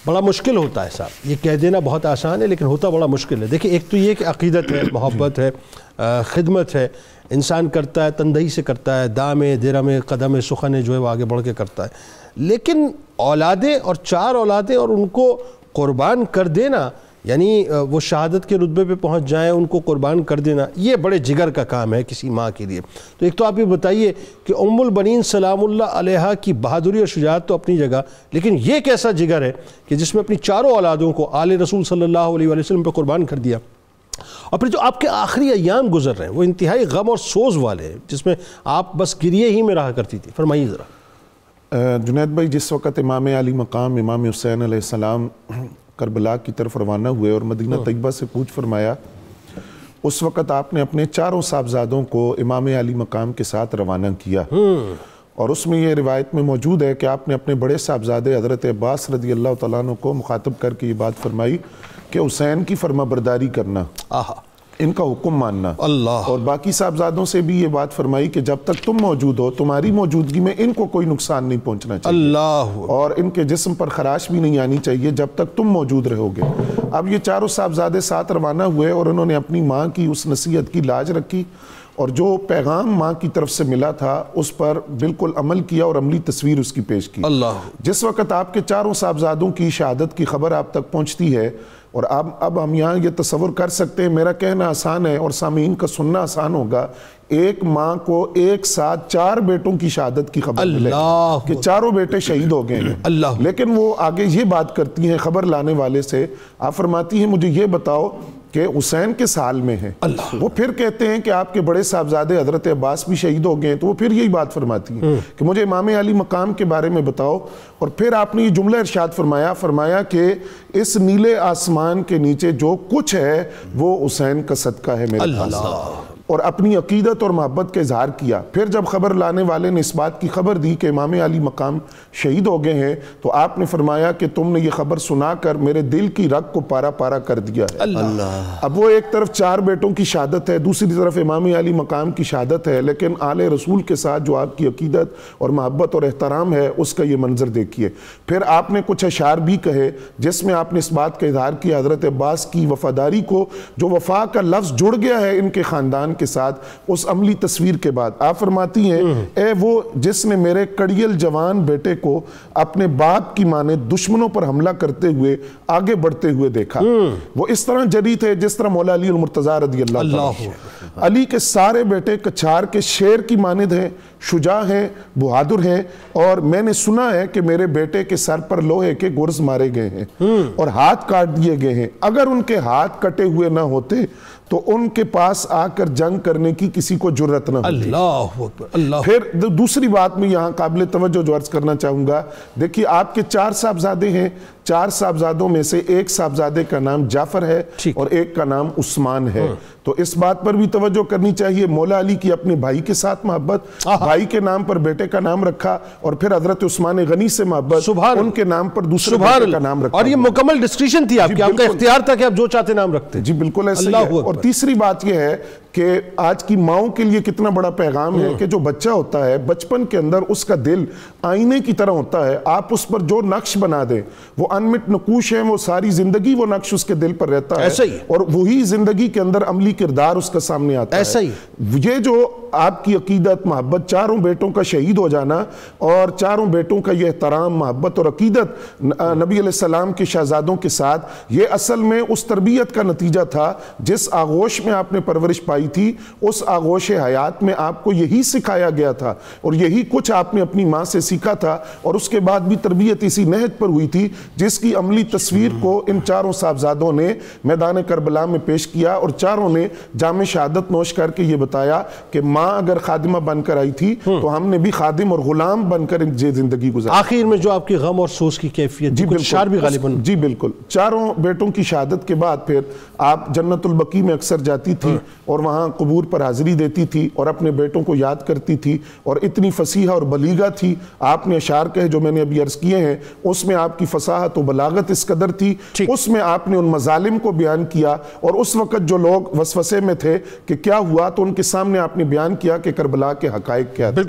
بڑا مشکل ہوتا ہے صاحب، یہ کہہ دینا بہت آسان ہے لیکن ہوتا بڑا مشکل ہے۔ دیکھیں ایک تو یہ کہ عقیدت ہے، محبت ہے، خدمت ہے، انسان کرتا ہے تندہی سے کرتا ہے، دامے درمے قدم سخن جو ہے وہ آگے بڑھ کے کرتا ہے، لیکن اولادیں اور 4 اولادیں اور ان کو قربان کر دینا، یعنی وہ شہادت کے رتبے پہ پہنچ جائیں، ان کو قربان کر دینا، یہ بڑے جگر کا کام ہے کسی ماں کے لیے۔ تو ایک تو آپ یہ بتائیے کہ ام البنین سلام اللہ علیہا کی بہادری اور شجاعت تو اپنی جگہ، لیکن یہ کیسا جگر ہے کہ جس میں اپنی 4 اولادوں کو آل رسول صلی اللہ علیہ وسلم پہ قربان کر دیا، اور پھر جو آپ کے آخری ایام گزر رہے ہیں وہ انتہائی غم اور سوز والے ہیں، جس میں آپ بس گریے ہی میں رہا کرتی تھی۔ فرمائیے ذرا۔ جنید بھائی، جس وقت امام علی مقام امام حسین علیہ السلام کربلا کی طرف روانہ ہوئے اور مدینہ طیبہ سے کوچ فرمایا، اس وقت آپ نے اپنے 4 صاحبزادوں کو امام علی مقام کے ساتھ روانہ کیا، اور اس میں یہ روایت میں موجود ہے کہ آپ نے اپنے بڑے صاحبزادے حضرت عباس رضی اللہ تعالیٰ عنہ کو مخاطب کر کے یہ بات فرمائی کہ حسین کی فرما برداری کرنا، ان کا حکم ماننا، اور باقی صاحبزادوں سے بھی یہ بات فرمائی کہ جب تک تم موجود ہو، تمہاری موجودگی میں ان کو کوئی نقصان نہیں پہنچنا چاہیے، اور ان کے جسم پر خراش بھی نہیں آنی چاہیے جب تک تم موجود رہو گے۔ اب یہ 4 صاحبزادے ساتھ روانہ ہوئے اور انہوں نے اپنی ماں کی اس نصیحت کی لاج رکھی، اور جو پیغام ماں کی طرف سے ملا تھا اس پر بالکل عمل کیا اور عملی تصویر اس کی پیش کی۔ جس وقت آپ کے 4 صاحبزادوں کی شہادت کی خبر آپ تک پہنچتی ہے، اور اب ہم یہاں یہ تصور کر سکتے ہیں، میرا کہنا آسان ہے اور سامعین کا سننا آسان ہوگا، ایک ماں کو ایک ساتھ 4 بیٹوں کی شہادت کی خبر ملے کہ 4 بیٹے شہید ہو گئے ہیں، لیکن وہ آگے یہ بات کرتی ہیں خبر لانے والے سے، آپ فرماتی ہیں مجھے یہ بتاؤ کہ حسین کس حال میں ہیں؟ وہ پھر کہتے ہیں کہ آپ کے بڑے صاحبزادے حضرت عباس بھی شہید ہو گئے ہیں، تو وہ پھر یہی بات فرماتی ہیں کہ مجھے امام علی مقام کے بارے میں بتاؤ، اور پھر آپ نے یہ جملہ ارشاد فرمایا کہ اس نیلے آسمان کے نیچے جو کچھ ہے وہ حسین کا صدقہ ہے میرے پاس، اور اپنی عقیدت اور محبت کا اظہار کیا۔ پھر جب خبر لانے والے نے اس بات کی خبر دی کہ امام علی مقام شہید ہو گئے ہیں، تو آپ نے فرمایا کہ تم نے یہ خبر سنا کر میرے دل کی رگ کو پارا پارا کر دیا ہے۔ اب وہ ایک طرف 4 بیٹوں کی شہادت ہے، دوسری طرف امام علی مقام کی شہادت ہے، لیکن آل رسول کے ساتھ جو آپ کی عقیدت اور محبت اور احترام ہے اس کا یہ منظر دیکھیے۔ پھر آپ نے کچھ اشعار بھی کہے جس میں آپ نے اس بات کا اظہار کیا حضرت عباس کی وفاداری کو، جو وفا کا لفظ جڑ گیا ہے ان کے خاندان کے ساتھ اس عملی تصویر کے بعد۔ آپ فرماتی ہیں اے وہ جس نے میرے کڑیل جوان بیٹے کو اپنے باپ کی مانند دشمنوں پر حملہ کرتے ہوئے آگے بڑھتے ہوئے دیکھا، وہ اس طرح جری تھے جس طرح مولا علی المرتضیٰ رضی اللہ عنہ۔ علی کے سارے بیٹے کچھار کے شیر کی مانند ہیں، شجاع ہیں، بہادر ہیں، اور میں نے سنا ہے کہ میرے بیٹے کے سر پر لوہے کے گرز مارے گئے ہیں اور ہاتھ کاٹ دیے گئے ہیں، اگر ان کے ہاتھ کٹے ہوئے نہ ہوتے تو ان کے پاس آ کر جنگ کرنے کی کسی کو جرت نہ ہوتی۔ پھر دوسری بات میں یہاں قابل توجہ جو عرض کرنا چاہوں گا، دیکھیے آپ کے 4 صاحبزادے ہیں، 4 صاحبزادوں میں سے ایک صاحبزادے کا نام جعفر ہے اور ایک کا نام عثمان ہے، تو اس بات پر بھی توجہ کرنی چاہیے، مولا علی کی اپنے بھائی کے ساتھ محبت، بھائی کے نام پر بیٹے کا نام رکھا، اور پھر حضرت عثمان غنی سے محبت، ان کے نام پر دوسرے بیٹے کا نام رکھا، اور یہ مکمل ڈسکریشن تھی آپ کا اختیار تھا کہ آپ جو چاہتے نام رکھتے۔ جی بالکل ایسا ہی ہے۔ اور تیسری بات یہ ہے کہ آج کی ماؤں کے لیے کتنا بڑا پیغام ہے کہ جو بچہ ہوتا ہے بچپن کے اندر اس کا دل آئینے کی طرح ہوتا ہے، آپ اس پر جو نقش بنا دیں وہ انمٹ نقوش ہیں، وہ ساری زندگی وہ نقش اس کے دل پر رہتا ہے، اور وہی زندگی کے اندر عملی کردار اس کا سامنے آتا ہے۔ یہ جو آپ کی عقیدت محبت، 4 بیٹوں کا شہید ہو جانا اور 4 بیٹوں کا یہ احترام محبت اور عقیدت نبی علیہ السلام کے شہزادوں کے ساتھ، یہ اصل میں اس تربیت کا نتیجہ تھا جس آغوش میں آپ نے پرورش پائی تھی، اس آغوش حیات میں آپ کو یہی سکھایا گیا تھا اور یہی کچھ آپ نے اپنی ماں سے سیکھا تھا، اور اس کے بعد بھی تربیت اسی نہج پر ہوئی تھی جس کی عملی تصویر کو ان 4 صاحبزادوں نے میدان کربلا میں پیش کیا، اور 4 نے جام شہادت نوش کر کے یہ بتایا کہ ماں اگر خادمہ بن کر آئی تھی تو ہم نے بھی خادم اور غلام بن کر زندگی گزاری۔ آخر میں جو آپ کی غم اور سوز کی کیفیت، جی بالکل 4 بیٹوں کی شہادت کے بعد پھر آپ جنت البقیع میں اکثر جاتی تھی اور وہاں قبور پر حاضری دیتی تھی اور اپنے بیٹوں کو یاد کرتی تھی، اور اتنی فصیحہ اور بلیغہ تھی، آپ نے اشعار کہے جو میں نے ابھی عرض کیے ہیں، اس میں آپ کی فصاحت و بلاغت اس قدر تھی، اس میں آپ نے ان مظالم کو بیان کیا، اور اس وقت جو لوگ وسوسے میں تھے کہ کیا ہوا تو ان کے سامنے آپ نے بیان کیا کہ کربلا کے حقائق کیا تھے۔